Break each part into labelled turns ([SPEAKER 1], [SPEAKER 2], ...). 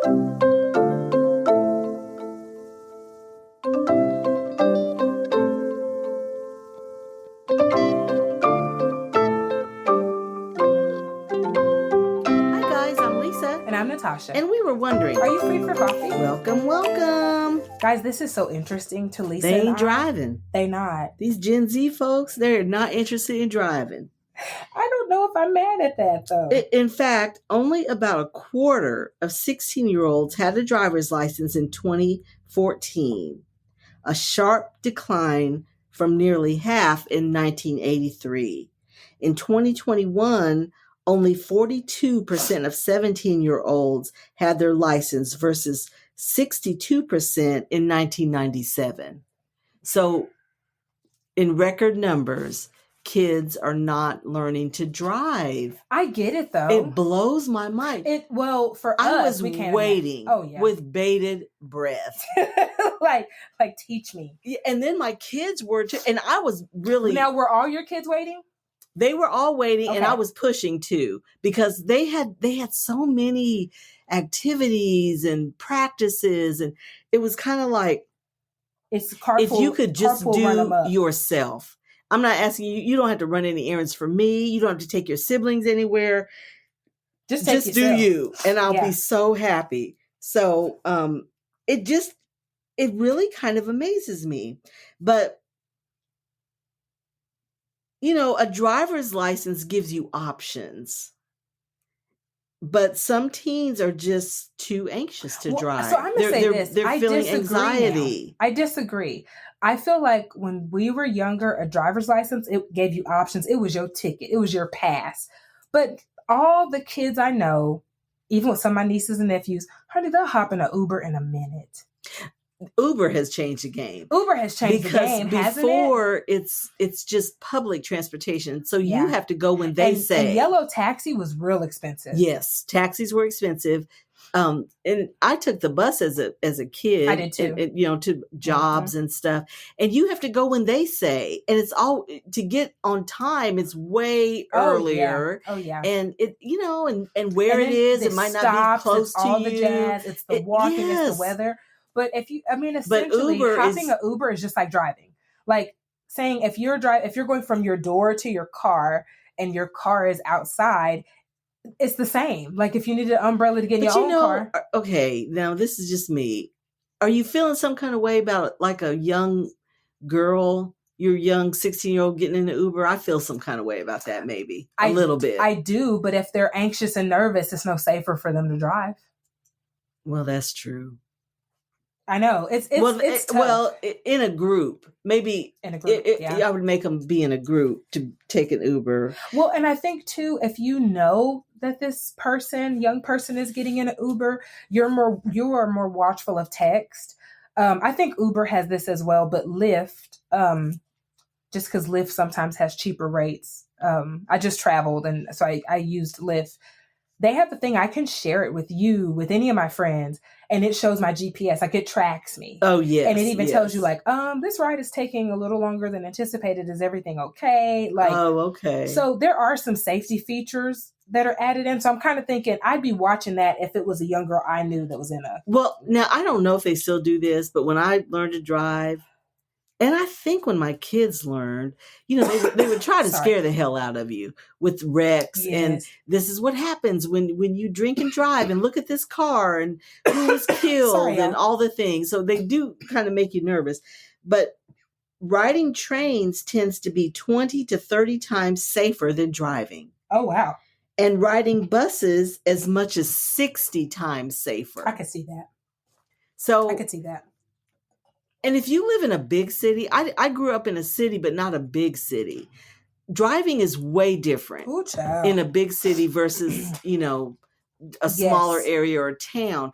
[SPEAKER 1] Hi guys, I'm Lisa.
[SPEAKER 2] And I'm Natasha.
[SPEAKER 1] And we were wondering,
[SPEAKER 2] are you free for coffee?
[SPEAKER 1] Welcome.
[SPEAKER 2] Guys, this is so interesting to Lisa.
[SPEAKER 1] They ain't driving.
[SPEAKER 2] They not.
[SPEAKER 1] These Gen Z folks, they're not interested in driving.
[SPEAKER 2] I don't know if I'm mad at that though.
[SPEAKER 1] In fact, only about a quarter of 16-year-olds had a driver's license in 2014, a sharp decline from nearly half in 1983. In 2021, only 42% of 17-year-olds had their license versus 62% in 1997. So, in record numbers, kids are not learning to drive.
[SPEAKER 2] I get it though.
[SPEAKER 1] It blows my mind.
[SPEAKER 2] For
[SPEAKER 1] I
[SPEAKER 2] us,
[SPEAKER 1] was
[SPEAKER 2] we can't
[SPEAKER 1] waiting
[SPEAKER 2] imagine.
[SPEAKER 1] with bated breath.
[SPEAKER 2] like teach me.
[SPEAKER 1] And then my kids were too, and I was really.
[SPEAKER 2] Now, were all your kids waiting?
[SPEAKER 1] They were all waiting,
[SPEAKER 2] Okay.
[SPEAKER 1] and I was pushing too, because they had so many activities and practices, and it was kind of like,
[SPEAKER 2] it's carpool,
[SPEAKER 1] if you could just do
[SPEAKER 2] run
[SPEAKER 1] yourself. I'm not asking you. You don't have to run any errands for me. You don't have to take your siblings anywhere.
[SPEAKER 2] Just
[SPEAKER 1] do you, and I'll be so happy. So it really kind of amazes me, but. You know, a driver's license gives you options, but some teens are just too anxious to drive.
[SPEAKER 2] So I'm going to say this.
[SPEAKER 1] They're feeling anxiety.
[SPEAKER 2] I disagree. I feel like when we were younger, a driver's license, it gave you options. It was your ticket. It was your pass. But all the kids I know, even with some of my nieces and nephews, honey, they'll hop in an Uber in a minute.
[SPEAKER 1] Uber has changed the game.
[SPEAKER 2] Uber has changed the game, hasn't it?
[SPEAKER 1] Before it's just public transportation, so you have to go when they say.
[SPEAKER 2] And yellow taxi was real expensive.
[SPEAKER 1] Yes, taxis were expensive, and I took the bus as a kid.
[SPEAKER 2] I did too.
[SPEAKER 1] And, to jobs and stuff, and you have to go when they say, and it's all to get on time. It's way earlier.
[SPEAKER 2] Oh yeah,
[SPEAKER 1] and it and where it is, it might not be close to
[SPEAKER 2] all
[SPEAKER 1] you.
[SPEAKER 2] The jazz, it's the walking, it's the weather. But essentially, hopping an Uber is just like driving. Like saying if you're going from your door to your car and your car is outside, it's the same. Like if you need an umbrella to get in your own car.
[SPEAKER 1] Okay, now this is just me. Are you feeling some kind of way about like a young girl, your young 16-year-old getting in the Uber? I feel some kind of way about that, maybe a little bit.
[SPEAKER 2] I do, but if they're anxious and nervous, it's no safer for them to drive.
[SPEAKER 1] Well, that's true.
[SPEAKER 2] I know it's tough.
[SPEAKER 1] Well, in a group, maybe
[SPEAKER 2] in a group.
[SPEAKER 1] I would make them be in a group to take an Uber.
[SPEAKER 2] Well, and I think too, if you know that this young person is getting in an Uber, you are more watchful of text. I think Uber has this as well, but Lyft, just because Lyft sometimes has cheaper rates. I just traveled, and so I used Lyft. They have the thing, I can share it with any of my friends, and it shows my GPS. Like it tracks me.
[SPEAKER 1] Oh, yes.
[SPEAKER 2] And it even tells you like, this ride is taking a little longer than anticipated. Is everything okay? Like,
[SPEAKER 1] oh, okay.
[SPEAKER 2] So there are some safety features that are added in. So I'm kind of thinking I'd be watching that if it was a young girl I knew that was in a.
[SPEAKER 1] Well, now I don't know if they still do this, but when I learned to drive, and I think when my kids learned, they would try to scare the hell out of you with wrecks. Yes. And this is what happens when you drink and drive, and look at this car and who was killed and all the things. So they do kind of make you nervous. But riding trains tends to be 20 to 30 times safer than driving.
[SPEAKER 2] Oh, wow.
[SPEAKER 1] And riding buses as much as 60 times safer.
[SPEAKER 2] I could see that.
[SPEAKER 1] So
[SPEAKER 2] I could see that.
[SPEAKER 1] And if you live in a big city, I grew up in a city, but not a big city. Driving is way different in a big city versus, a smaller area or town.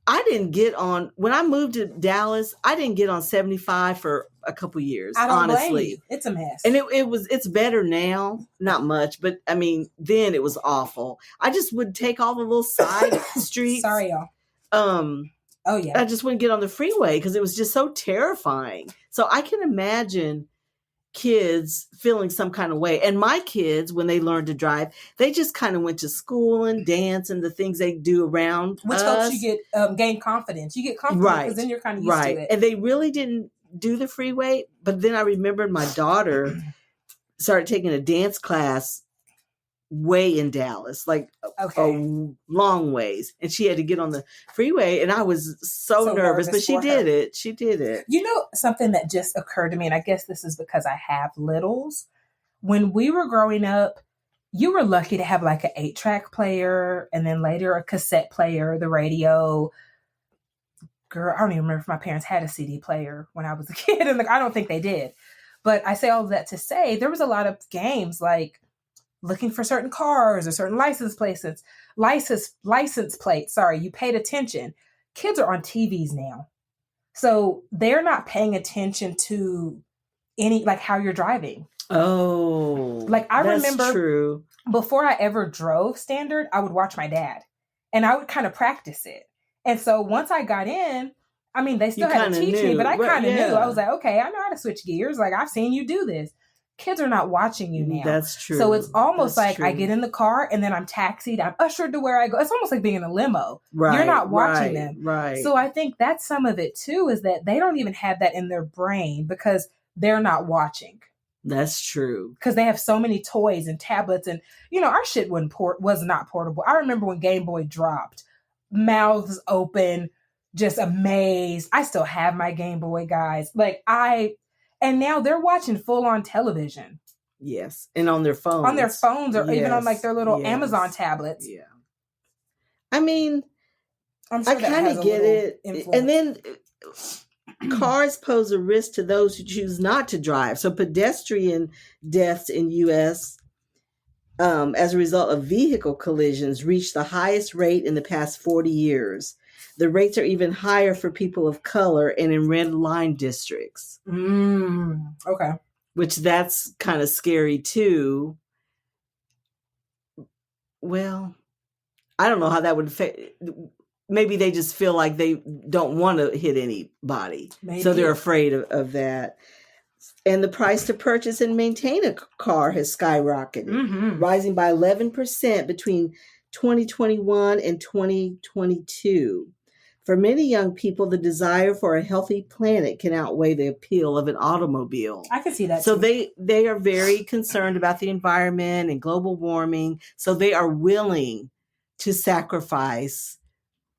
[SPEAKER 1] I didn't get on, when I moved to Dallas, I didn't get on 75 for a couple years, honestly.
[SPEAKER 2] Blame you. It's a mess.
[SPEAKER 1] And it's better now, not much, but I mean, then it was awful. I just would take all the little side streets.
[SPEAKER 2] Sorry, y'all. Oh, yeah.
[SPEAKER 1] I just wouldn't get on the freeway because it was just so terrifying. So I can imagine kids feeling some kind of way. And my kids, when they learned to drive, they just kind of went to school and dance and the things they do around
[SPEAKER 2] Which
[SPEAKER 1] us.
[SPEAKER 2] helps you get gain confidence. You get comfortable because then you're kind of used to it.
[SPEAKER 1] And they really didn't do the freeway. But then I remembered my daughter started taking a dance class way in Dallas, like a long ways. And she had to get on the freeway. And I was so nervous, but she did it. She did it.
[SPEAKER 2] You know, something that just occurred to me, and I guess this is because I have littles. When we were growing up, you were lucky to have like an 8-track player and then later a cassette player, the radio. Girl, I don't even remember if my parents had a CD player when I was a kid. And I don't think they did. But I say all of that to say there was a lot of games like looking for certain cars or certain license plates. Sorry, you paid attention. Kids are on TVs now. So they're not paying attention to any, like how you're driving.
[SPEAKER 1] Oh,
[SPEAKER 2] like I remember
[SPEAKER 1] true.
[SPEAKER 2] Before I ever drove standard, I would watch my dad and I would kind of practice it. And so once I got in, I mean, they still had to teach me, but I kind of knew. I was like, okay, I know how to switch gears. Like I've seen you do this. Kids are not watching you now.
[SPEAKER 1] That's true.
[SPEAKER 2] So it's almost I get in the car and then I'm taxied. I'm ushered to where I go. It's almost like being in a limo.
[SPEAKER 1] Right.
[SPEAKER 2] You're not watching them.
[SPEAKER 1] Right.
[SPEAKER 2] So I think that's some of it too, is that they don't even have that in their brain because they're not watching.
[SPEAKER 1] That's true.
[SPEAKER 2] Because they have so many toys and tablets and, our shit was not portable. I remember when Game Boy dropped, mouths open, just amazed. I still have my Game Boy, guys. And now they're watching full on television.
[SPEAKER 1] Yes. And on their phones.
[SPEAKER 2] On their phones or even on like their little Amazon tablets.
[SPEAKER 1] Yeah. I mean,
[SPEAKER 2] I'm sure
[SPEAKER 1] I kind of get it.
[SPEAKER 2] Influence.
[SPEAKER 1] And then cars pose a risk to those who choose not to drive. So pedestrian deaths in U.S. As a result of vehicle collisions reached the highest rate in the past 40 years. The rates are even higher for people of color and in red line districts.
[SPEAKER 2] Okay.
[SPEAKER 1] Which that's kind of scary too. Well, I don't know how that would affect. Maybe they just feel like they don't want to hit anybody. Maybe. So they're afraid of that. And the price to purchase and maintain a car has skyrocketed, rising by 11% between 2021 and 2022. For many young people, the desire for a healthy planet can outweigh the appeal of an automobile.
[SPEAKER 2] I can see that.
[SPEAKER 1] So they are very concerned about the environment and global warming. So they are willing to sacrifice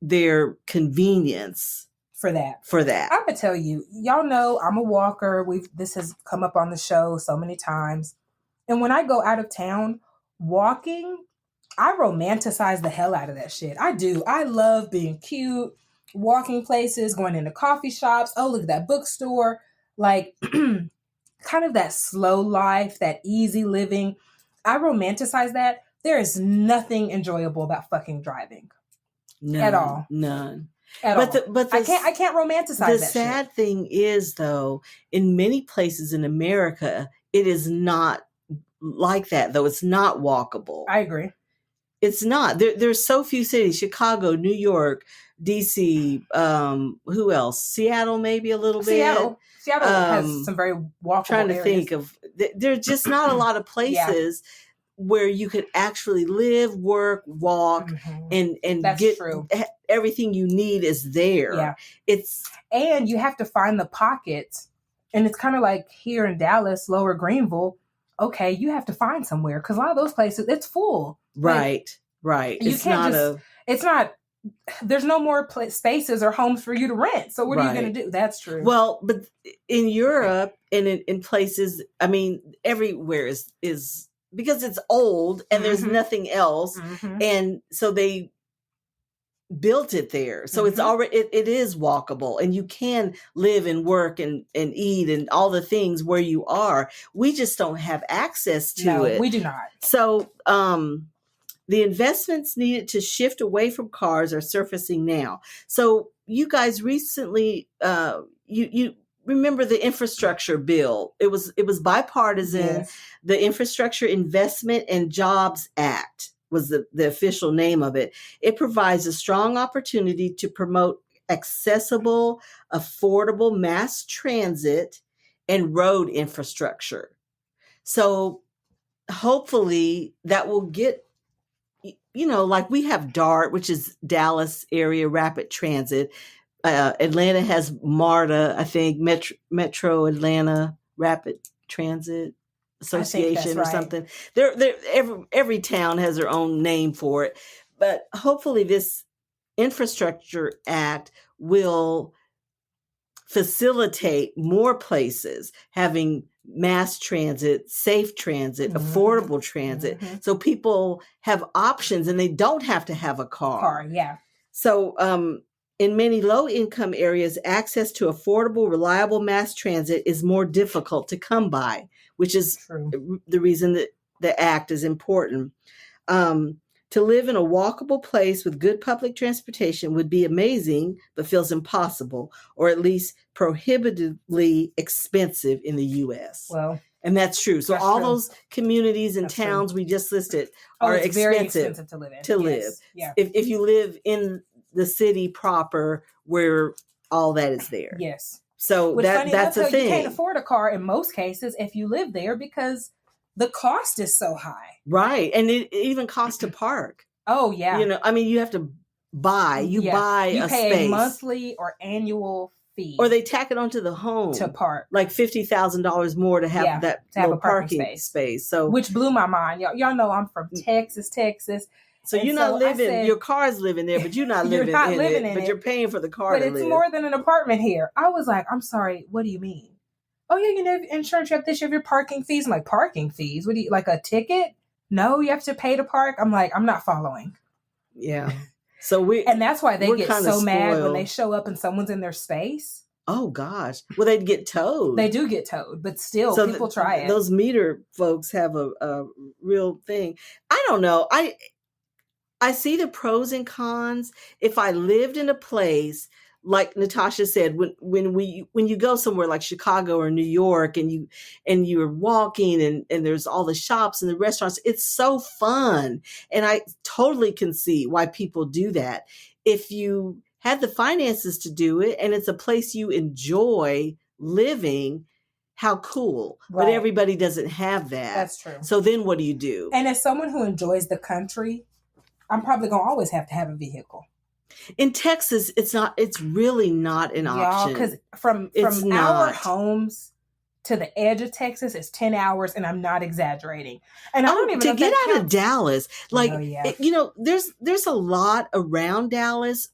[SPEAKER 1] their convenience
[SPEAKER 2] for that.
[SPEAKER 1] I'm
[SPEAKER 2] gonna tell you, y'all know I'm a walker. This has come up on the show so many times. And when I go out of town walking, I romanticize the hell out of that shit. I do. I love being cute, walking places, going into coffee shops. Oh, look at that bookstore. Like kind of that slow life, that easy living. I romanticize that. There is nothing enjoyable about fucking driving.
[SPEAKER 1] None.
[SPEAKER 2] At all.
[SPEAKER 1] None.
[SPEAKER 2] But I can't romanticize that.
[SPEAKER 1] The sad thing is, though, in many places in America, it is not like that. Though it's not walkable.
[SPEAKER 2] I agree.
[SPEAKER 1] It's not. There's so few cities: Chicago, New York, DC. Who else? Seattle, maybe a little bit.
[SPEAKER 2] Seattle has some very walkable.
[SPEAKER 1] Trying to
[SPEAKER 2] areas.
[SPEAKER 1] think of. There's just not a lot of places. Yeah. Where you could actually live, work, walk, and
[SPEAKER 2] That's
[SPEAKER 1] get
[SPEAKER 2] true.
[SPEAKER 1] Everything you need is there.
[SPEAKER 2] Yeah. And you have to find the pockets. And it's kind of like here in Dallas, Lower Greenville. Okay, you have to find somewhere because a lot of those places, it's full.
[SPEAKER 1] Right. It's not.
[SPEAKER 2] There's no more spaces or homes for you to rent. So what are you going to do? That's true.
[SPEAKER 1] Well, but in Europe and in places, I mean, everywhere is because it's old and there's nothing else. And so they built it there. So it's already, it is walkable and you can live and work and eat and all the things where you are. We just don't have access to it.
[SPEAKER 2] We do not.
[SPEAKER 1] So, the investments needed to shift away from cars are surfacing now. So you guys recently, you remember the infrastructure bill. It was bipartisan. Yes. The Infrastructure Investment and Jobs Act was the official name of it. It provides a strong opportunity to promote accessible, affordable mass transit and road infrastructure. So hopefully that will get, like we have DART, which is Dallas Area Rapid Transit. Atlanta has MARTA, I think, Metro Atlanta Rapid Transit Association or something. They're every town has their own name for it. But hopefully this Infrastructure Act will facilitate more places having mass transit, safe transit, affordable transit. So people have options and they don't have to have a car.
[SPEAKER 2] Yeah.
[SPEAKER 1] So in many low-income areas, access to affordable, reliable mass transit is more difficult to come by, which is the reason that the act is important. To live in a walkable place with good public transportation would be amazing, but feels impossible, or at least prohibitively expensive in the U.S.
[SPEAKER 2] Well,
[SPEAKER 1] and that's true. So all those communities and towns we just listed are
[SPEAKER 2] very expensive to live in.
[SPEAKER 1] To live.
[SPEAKER 2] Yeah.
[SPEAKER 1] If you live in the city proper where all that is there.
[SPEAKER 2] Yes.
[SPEAKER 1] So that's a thing.
[SPEAKER 2] You can't afford a car in most cases if you live there because the cost is so high.
[SPEAKER 1] Right. And it even costs to park.
[SPEAKER 2] Oh, yeah.
[SPEAKER 1] You have to buy. You buy a space. You
[SPEAKER 2] pay a monthly or annual fee.
[SPEAKER 1] Or they tack it onto the home.
[SPEAKER 2] To park.
[SPEAKER 1] Like $50,000 more to have that little parking space. So,
[SPEAKER 2] which blew my mind. Y'all know I'm from Texas.
[SPEAKER 1] So you're not living, your car's living there, but you're not living in it. But you're paying for the car to live.
[SPEAKER 2] But it's more than an apartment here. I was like, I'm sorry, what do you mean? Oh, yeah, insurance, you have this, you have your parking fees. I'm like, parking fees? What do you, like a ticket? No, you have to pay to park? I'm like, I'm not following.
[SPEAKER 1] Yeah. So
[SPEAKER 2] and that's why they get so mad when they show up and someone's in their space.
[SPEAKER 1] Oh, gosh. Well, they'd get towed.
[SPEAKER 2] They do get towed, but still, people try it.
[SPEAKER 1] Those meter folks have a real thing. I don't know. I see the pros and cons. If I lived in a place, like Natasha said, when you go somewhere like Chicago or New York and you're walking and there's all the shops and the restaurants, it's so fun. And I totally can see why people do that. If you had the finances to do it and it's a place you enjoy living, how cool. Right. But everybody doesn't have that.
[SPEAKER 2] That's true.
[SPEAKER 1] So then what do you do?
[SPEAKER 2] And as someone who enjoys the country, I'm probably going to always have to have a vehicle.
[SPEAKER 1] In Texas, it's really not an option.
[SPEAKER 2] Because from our homes to the edge of Texas is 10 hours, and I'm not exaggerating. And I don't even know
[SPEAKER 1] to get out of Dallas. Like, there's a lot around Dallas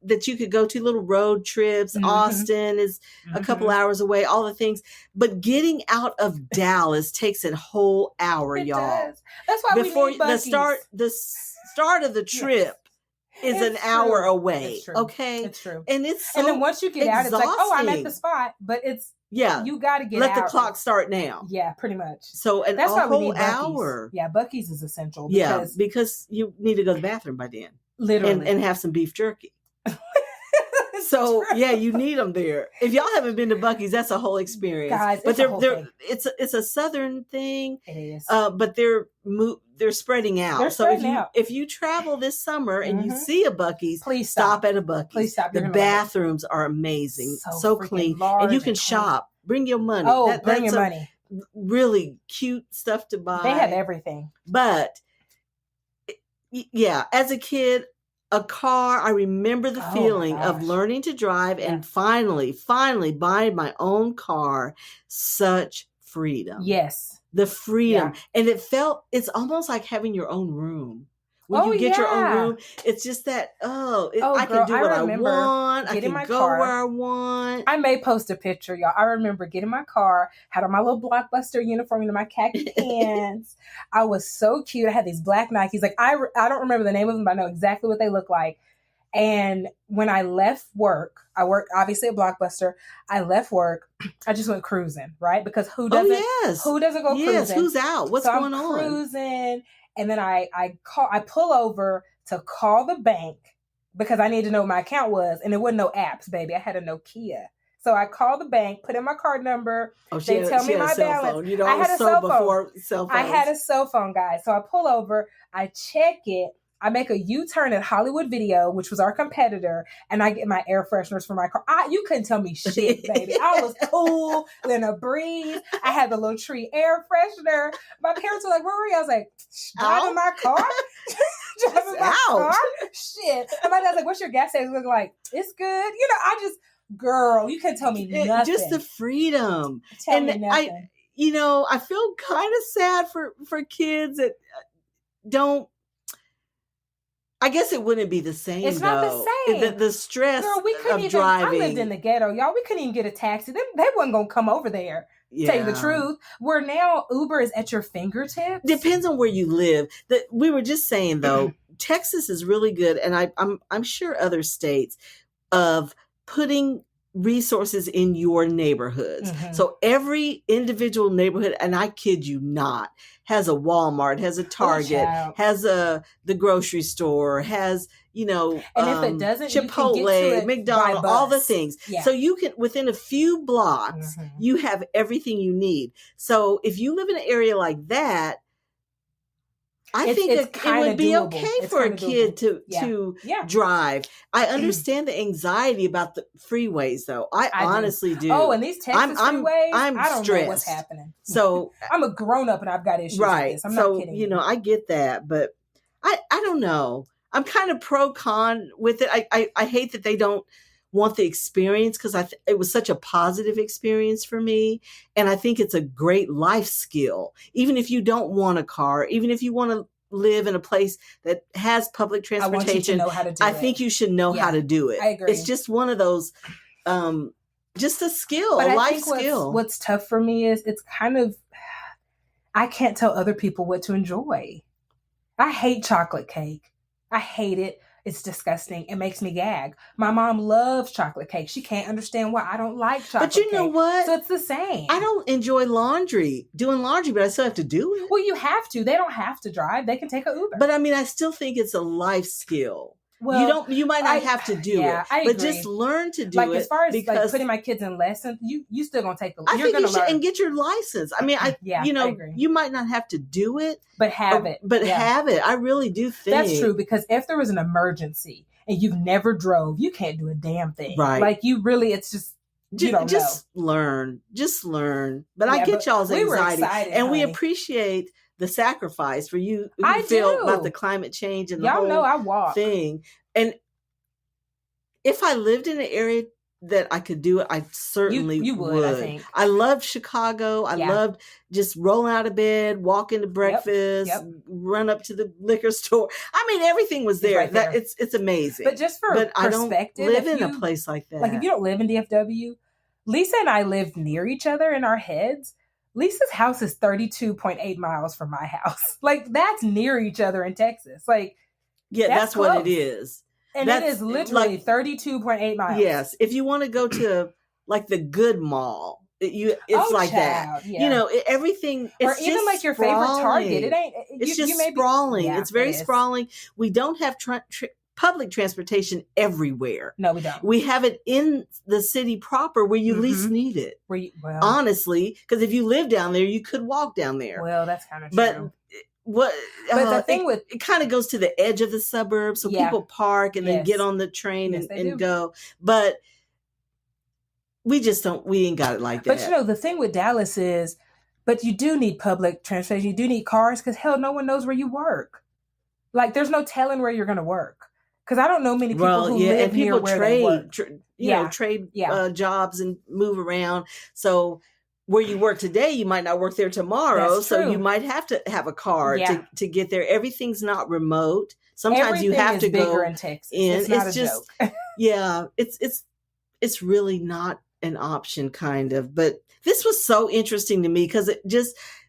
[SPEAKER 1] that you could go to, little road trips. Austin is a couple hours away, all the things. But getting out of Dallas takes a whole hour, y'all.
[SPEAKER 2] Does. That's why we need buggies.
[SPEAKER 1] The start of the trip is an hour away.
[SPEAKER 2] It's true.
[SPEAKER 1] Okay.
[SPEAKER 2] It's true.
[SPEAKER 1] And it's so
[SPEAKER 2] and then once you get out, it's like, oh, I'm at the spot. But it's you got to get out.
[SPEAKER 1] Let the clock start now.
[SPEAKER 2] Yeah, pretty much.
[SPEAKER 1] So that's why we need Buc-ee's. Hour.
[SPEAKER 2] Yeah, Buc-ee's is essential.
[SPEAKER 1] Because you need to go to the bathroom by then.
[SPEAKER 2] Literally.
[SPEAKER 1] And have some beef jerky. So you need them there. If y'all haven't been to Buc-ee's, that's a whole experience.
[SPEAKER 2] Guys,
[SPEAKER 1] but it's a southern thing.
[SPEAKER 2] It is.
[SPEAKER 1] But they're spreading out. If you travel this summer and you see a Buc-ee's, please stop at a Buc-ee's.
[SPEAKER 2] Please stop.
[SPEAKER 1] The bathrooms are amazing, so clean, and you can shop. Bring your money.
[SPEAKER 2] Oh, bring your money.
[SPEAKER 1] Really cute stuff to buy.
[SPEAKER 2] They have everything.
[SPEAKER 1] But as a kid, a car, I remember the feeling of learning to drive and finally buying my own car. Such freedom.
[SPEAKER 2] Yes.
[SPEAKER 1] The freedom. And it's almost like having your own room. When you get your own room, it's just that, I can do what I want. I can go where I want.
[SPEAKER 2] I may post a picture, y'all. I remember getting my car, had on my little Blockbuster uniform and my khaki pants. I was so cute. I had these black Nikes. Like, I don't remember the name of them, but I know exactly what they look like. And when I left work, I worked obviously at Blockbuster. I left work. I just went cruising, right? Because who doesn't go cruising?
[SPEAKER 1] Who's out? What's going on?
[SPEAKER 2] Cruising. And then I pull over to call the bank because I need to know what my account was. And there wasn't no apps, baby. I had a Nokia. So I called the bank, put in my card number. They tell me my balance. I had a cell phone. I had a cell phone, guys. So I pull over, I check it. I make a U-turn at Hollywood Video, which was our competitor, and I get my air fresheners for my car. You couldn't tell me shit, baby. I was cool in a breeze. I had the little tree air freshener. My parents were like, where were you? I was like, driving my car? Driving my car? Shit. And my dad's like, what's your gas station look like? It's good. I just, girl, you couldn't tell me nothing.
[SPEAKER 1] Just the freedom.
[SPEAKER 2] Tell me nothing.
[SPEAKER 1] I feel kind of sad for kids that don't. I guess it wouldn't be the same.
[SPEAKER 2] It's not the same.
[SPEAKER 1] The stress
[SPEAKER 2] Girl, we couldn't
[SPEAKER 1] of driving.
[SPEAKER 2] I lived in the ghetto, y'all. We couldn't even get a taxi. They wasn't gonna come over there. Tell you the truth. Where now Uber is at your fingertips.
[SPEAKER 1] Depends on where you live. We were just saying though, Texas is really good, and I'm sure other states of putting resources in your neighborhoods. Mm-hmm. So every individual neighborhood, and I kid you not, has a Walmart, has a Target, has the grocery store, has, and
[SPEAKER 2] if it doesn't,
[SPEAKER 1] Chipotle,
[SPEAKER 2] you can get to it
[SPEAKER 1] McDonald's, all the things.
[SPEAKER 2] Yeah.
[SPEAKER 1] So you can, within a few blocks, you have everything you need. So if you live in an area like that, I think it would be okay for a kid to drive. I understand the anxiety about the freeways, though. I honestly do.
[SPEAKER 2] Oh, and these Texas freeways,
[SPEAKER 1] I don't
[SPEAKER 2] know what's happening.
[SPEAKER 1] So
[SPEAKER 2] I'm a grown up and I've got issues with this. I'm not kidding you.
[SPEAKER 1] I get that, but I don't know. I'm kind of pro-con with it. I hate that they don't want the experience because it was such a positive experience for me. And I think it's a great life skill. Even if you don't want a car, even if you want to live in a place that has public transportation,
[SPEAKER 2] I want you to know how to do
[SPEAKER 1] I think you should know how to do it.
[SPEAKER 2] I agree.
[SPEAKER 1] It's just one of those, just a skill,
[SPEAKER 2] but
[SPEAKER 1] a life skill.
[SPEAKER 2] What's tough for me is it's kind of, I can't tell other people what to enjoy. I hate chocolate cake. I hate it. It's disgusting. It makes me gag. My mom loves chocolate cake. She can't understand why I don't like chocolate cake.
[SPEAKER 1] But you know what?
[SPEAKER 2] So it's the same.
[SPEAKER 1] I don't enjoy doing laundry, but I still have to do it.
[SPEAKER 2] Well, you have to. They don't have to drive. They can take an Uber.
[SPEAKER 1] But I mean, I still think it's a life skill.
[SPEAKER 2] Well,
[SPEAKER 1] you might not have to do it, but just learn to do it.
[SPEAKER 2] As far as putting my kids in lessons, you still gonna take the.
[SPEAKER 1] I think you should and get your license. I mean, I agree. You might not have to do it,
[SPEAKER 2] but have it.
[SPEAKER 1] But have it. I really do think
[SPEAKER 2] that's true, because if there was an emergency and you've never drove, you can't do a damn thing.
[SPEAKER 1] Right?
[SPEAKER 2] Like you really, it's just.
[SPEAKER 1] Just learn. But I get y'all's anxiety,
[SPEAKER 2] we were excited,
[SPEAKER 1] and we appreciate the sacrifice for you who
[SPEAKER 2] I
[SPEAKER 1] feel
[SPEAKER 2] do.
[SPEAKER 1] about the climate change and the
[SPEAKER 2] y'all
[SPEAKER 1] whole
[SPEAKER 2] know I walk.
[SPEAKER 1] thing. And if I lived in an area that I could do it, I certainly
[SPEAKER 2] you would. I think.
[SPEAKER 1] I loved Chicago. I loved just rolling out of bed, walking to breakfast, run up to the liquor store. I mean, everything was there.
[SPEAKER 2] Right there.
[SPEAKER 1] It's amazing.
[SPEAKER 2] But just for perspective,
[SPEAKER 1] I don't live in a place like that.
[SPEAKER 2] Like if you don't live in DFW, Lisa and I live near each other in our heads. Lisa's house is 32.8 miles from my house. Like that's near each other in Texas. Like
[SPEAKER 1] that's
[SPEAKER 2] close.
[SPEAKER 1] what it is.
[SPEAKER 2] And it is literally 32.8 miles.
[SPEAKER 1] Yes. If you want to go to like the good mall, it's like that.
[SPEAKER 2] Yeah.
[SPEAKER 1] Everything.
[SPEAKER 2] Or even like your favorite Target. It ain't.
[SPEAKER 1] It's just sprawling. Yeah, it's very sprawling. We don't have public transportation everywhere.
[SPEAKER 2] No, we don't.
[SPEAKER 1] We have it in the city proper where you least need it. Honestly, because if you live down there, you could walk down there.
[SPEAKER 2] Well, that's kind of true.
[SPEAKER 1] But
[SPEAKER 2] the thing
[SPEAKER 1] it kind of goes to the edge of the suburbs, so people park and then get on the train and go. But we ain't got it like that.
[SPEAKER 2] But the thing with Dallas is, but you do need public transportation. You do need cars because hell, no one knows where you work. Like there's no telling where you're going to work. Because I don't know many people who live near where they work.
[SPEAKER 1] Trade jobs and move around. So where you work today, you might not work there tomorrow.
[SPEAKER 2] That's true.
[SPEAKER 1] So you might have to have a car to get there. Everything's not remote. Sometimes
[SPEAKER 2] everything
[SPEAKER 1] you have to go
[SPEAKER 2] in Texas. It's not a joke.
[SPEAKER 1] It's really not an option, kind of. But this was so interesting to me because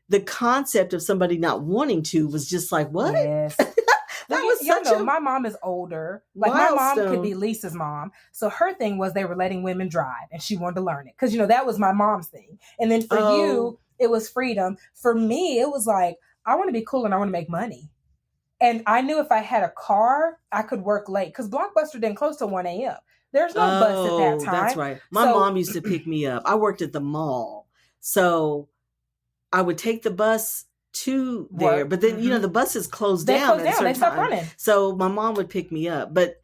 [SPEAKER 1] the concept of somebody not wanting to was just like, what?
[SPEAKER 2] Yes.
[SPEAKER 1] That was such a
[SPEAKER 2] my mom is older. Like milestone. My mom could be Lisa's mom. So her thing was they were letting women drive and she wanted to learn it. Because, that was my mom's thing. And then for you, it was freedom. For me, it was like, I want to be cool and I want to make money. And I knew if I had a car, I could work late. Because Blockbuster didn't close till 1 a.m. There's no bus at that time.
[SPEAKER 1] That's right. My mom used to pick me up. I worked at the mall. So I would take the bus to there. But then, the buses closed down at a certain
[SPEAKER 2] They stopped
[SPEAKER 1] time.
[SPEAKER 2] running.
[SPEAKER 1] So my mom would pick me up. But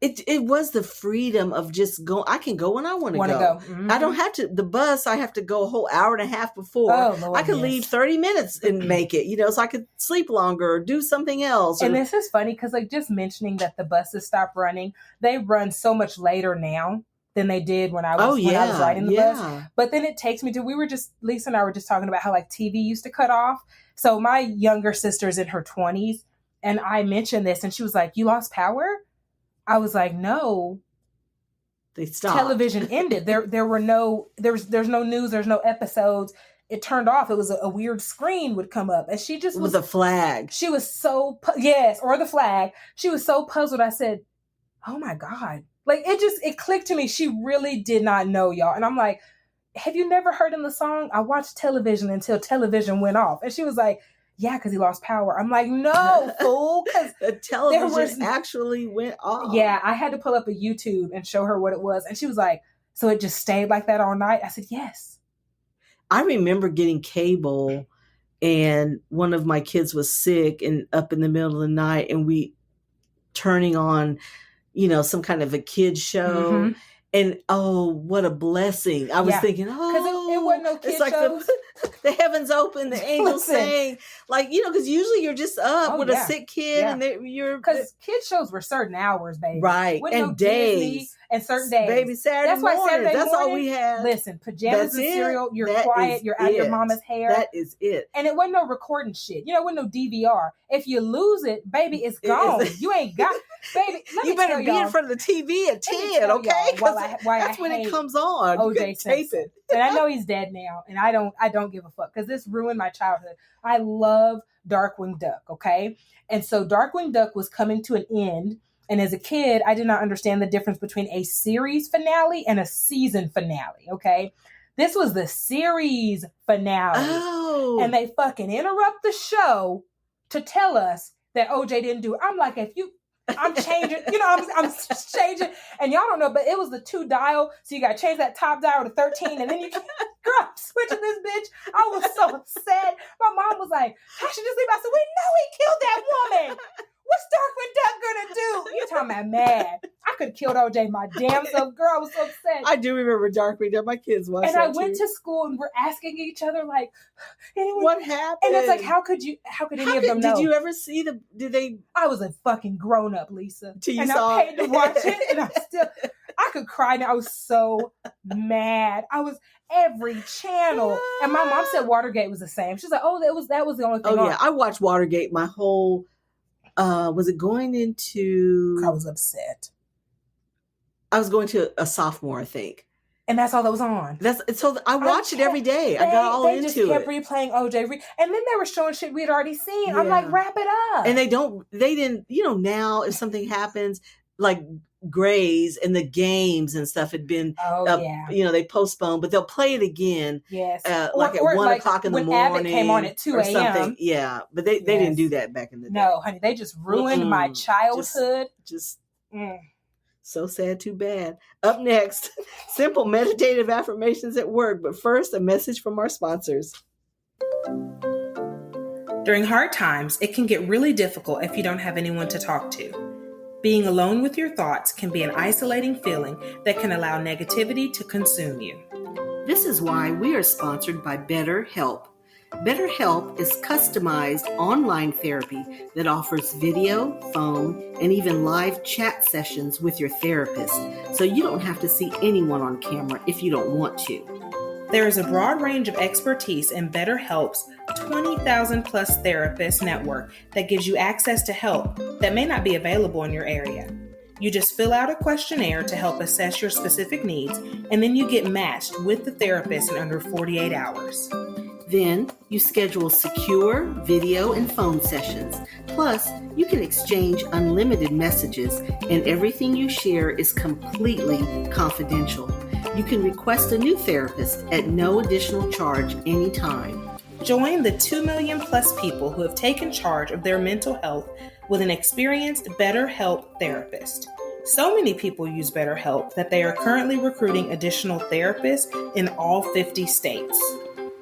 [SPEAKER 1] it was the freedom of just go. I can go when I want to go.
[SPEAKER 2] Mm-hmm.
[SPEAKER 1] I don't have to. The bus, I have to go a whole hour and a half before.
[SPEAKER 2] Oh, Lord,
[SPEAKER 1] I could leave 30 minutes and make it, so I could sleep longer or do something else.
[SPEAKER 2] And this is funny because like just mentioning that the buses stopped running, they run so much later now than they did when I was riding the bus. But then it takes me to, Lisa and I were just talking about how like TV used to cut off. So my younger sister's in her 20s and I mentioned this and she was like, you lost power? I was like, no.
[SPEAKER 1] They stopped.
[SPEAKER 2] Television ended. There's no news, there's no episodes. It turned off. It was a weird screen would come up and she just was
[SPEAKER 1] a flag.
[SPEAKER 2] She was so, or the flag. She was so puzzled. I said, oh my God. Like it clicked to me. She really did not know, y'all. And I'm like, have you never heard in the song? I watched television until television went off. And she was like, yeah, because he lost power. I'm like, no, fool. Because
[SPEAKER 1] the television actually went off.
[SPEAKER 2] Yeah, I had to pull up a YouTube and show her what it was. And she was like, so it just stayed like that all night? I said, yes.
[SPEAKER 1] I remember getting cable and one of my kids was sick and up in the middle of the night and we turning on, some kind of a kid show. Mm-hmm. And what a blessing. I was thinking,
[SPEAKER 2] because it wasn't no kid shows.
[SPEAKER 1] The heavens open, the angels sang. Like, because usually you're just up with a sick kid and you're...
[SPEAKER 2] Because kid shows were certain hours, baby.
[SPEAKER 1] Right.
[SPEAKER 2] With
[SPEAKER 1] and
[SPEAKER 2] no
[SPEAKER 1] days.
[SPEAKER 2] Disney and certain days.
[SPEAKER 1] Baby, Saturday morning. That's all we had.
[SPEAKER 2] Listen, pajamas and cereal, you're quiet, you're out of your mama's hair.
[SPEAKER 1] That is it.
[SPEAKER 2] And it wasn't no recording shit. It wasn't no DVR. If you lose it, baby, it's gone. You ain't got... Baby,
[SPEAKER 1] you better be in front of the TV at 10, okay? Because that's when it comes on.
[SPEAKER 2] OJ tape it. And I know he's dead now, and I don't give a fuck because this ruined my childhood. I love Darkwing Duck, okay? And so Darkwing Duck was coming to an end, and as a kid, I did not understand the difference between a series finale and a season finale, okay? This was the series finale.
[SPEAKER 1] Oh.
[SPEAKER 2] And they fucking interrupt the show to tell us that OJ didn't do it. I'm like, I'm changing, I'm changing, and y'all don't know, but it was the 2 dial, so you got to change that top dial to 13, and then you can, girl, I'm switching this bitch. I was so upset. My mom was like, I should just leave. I said, we know he killed that woman. What's Darkwing Duck gonna do? You talking about mad. I could have killed OJ my damn self. Girl, I was so upset.
[SPEAKER 1] I do remember Darkwing Duck. My kids watched
[SPEAKER 2] and
[SPEAKER 1] that
[SPEAKER 2] I went to school and we're asking each other like,
[SPEAKER 1] what happened?
[SPEAKER 2] And it's like, how could any of them know?
[SPEAKER 1] Did you ever see
[SPEAKER 2] I was a fucking grown up, Lisa.
[SPEAKER 1] And
[SPEAKER 2] I paid to watch it and I could cry now. I was so mad. I was every channel. And my mom said Watergate was the same. She's like, oh, that was the only thing.
[SPEAKER 1] Oh yeah, I watched Watergate my whole was it going into...
[SPEAKER 2] I was upset.
[SPEAKER 1] I was going to a sophomore, I think.
[SPEAKER 2] And that's all that was on.
[SPEAKER 1] So I watched it every day. I got all into it. They just kept
[SPEAKER 2] replaying OJ. And then they were showing shit we'd already seen. Yeah. I'm like, wrap it up.
[SPEAKER 1] And they didn't, now if something happens, like Grays and the games and stuff had been, they postponed, but they'll play it again.
[SPEAKER 2] Yes.
[SPEAKER 1] Like at 1 o'clock in the morning. When
[SPEAKER 2] Abbott came on at 2 a.m.
[SPEAKER 1] Yeah. But they didn't do that back in the day.
[SPEAKER 2] No, honey. They just ruined my childhood.
[SPEAKER 1] So sad, too bad. Up next, simple meditative affirmations at work. But first, a message from our sponsors.
[SPEAKER 2] During hard times, it can get really difficult if you don't have anyone to talk to. Being alone with your thoughts can be an isolating feeling that can allow negativity to consume you.
[SPEAKER 1] This is why we are sponsored by BetterHelp. BetterHelp is customized online therapy that offers video, phone, and even live chat sessions with your therapist, so you don't have to see anyone on camera if you don't want to.
[SPEAKER 2] There is a broad range of expertise in BetterHelp's 20,000 plus therapist network that gives you access to help that may not be available in your area. You just fill out a questionnaire to help assess your specific needs, and then you get matched with the therapist in under 48 hours.
[SPEAKER 1] Then you schedule secure video and phone sessions. Plus, you can exchange unlimited messages, and everything you share is completely confidential. You can request a new therapist at no additional charge anytime.
[SPEAKER 2] Join the 2 million plus people who have taken charge of their mental health with an experienced BetterHelp therapist. So many people use BetterHelp that they are currently recruiting additional therapists in all 50 states.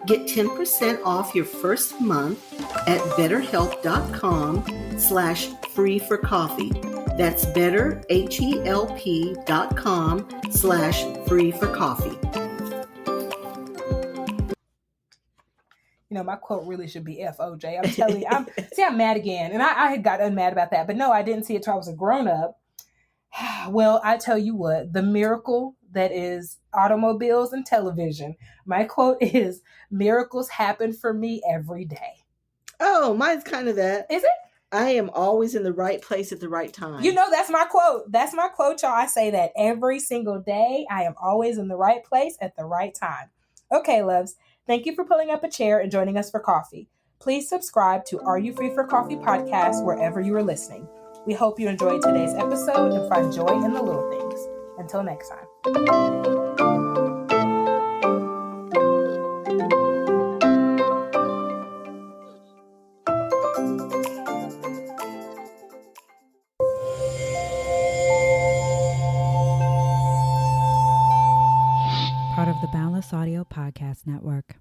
[SPEAKER 1] Get 10% off your first month at betterhelp.com/free-for-coffee. That's betterhelp.com/free-for-coffee.
[SPEAKER 2] You know, my quote really should be FOJ. I'm telling you, I'm mad again. And I had got unmad about that. But no, I didn't see it till I was a grown-up. Well, I tell you what, the miracle that is automobiles and television. My quote is, miracles happen for me every day.
[SPEAKER 1] Oh, mine's kind of that.
[SPEAKER 2] Is it?
[SPEAKER 1] I am always in the right place at the right time.
[SPEAKER 2] You know, that's my quote. That's my quote, y'all. I say that every single day. I am always in the right place at the right time. Okay, loves. Thank you for pulling up a chair and joining us for coffee. Please subscribe to Are You Free for Coffee podcast wherever you are listening. We hope you enjoyed today's episode and find joy in the little things. Until next time.
[SPEAKER 3] Part of the Boundless Audio Podcast Network.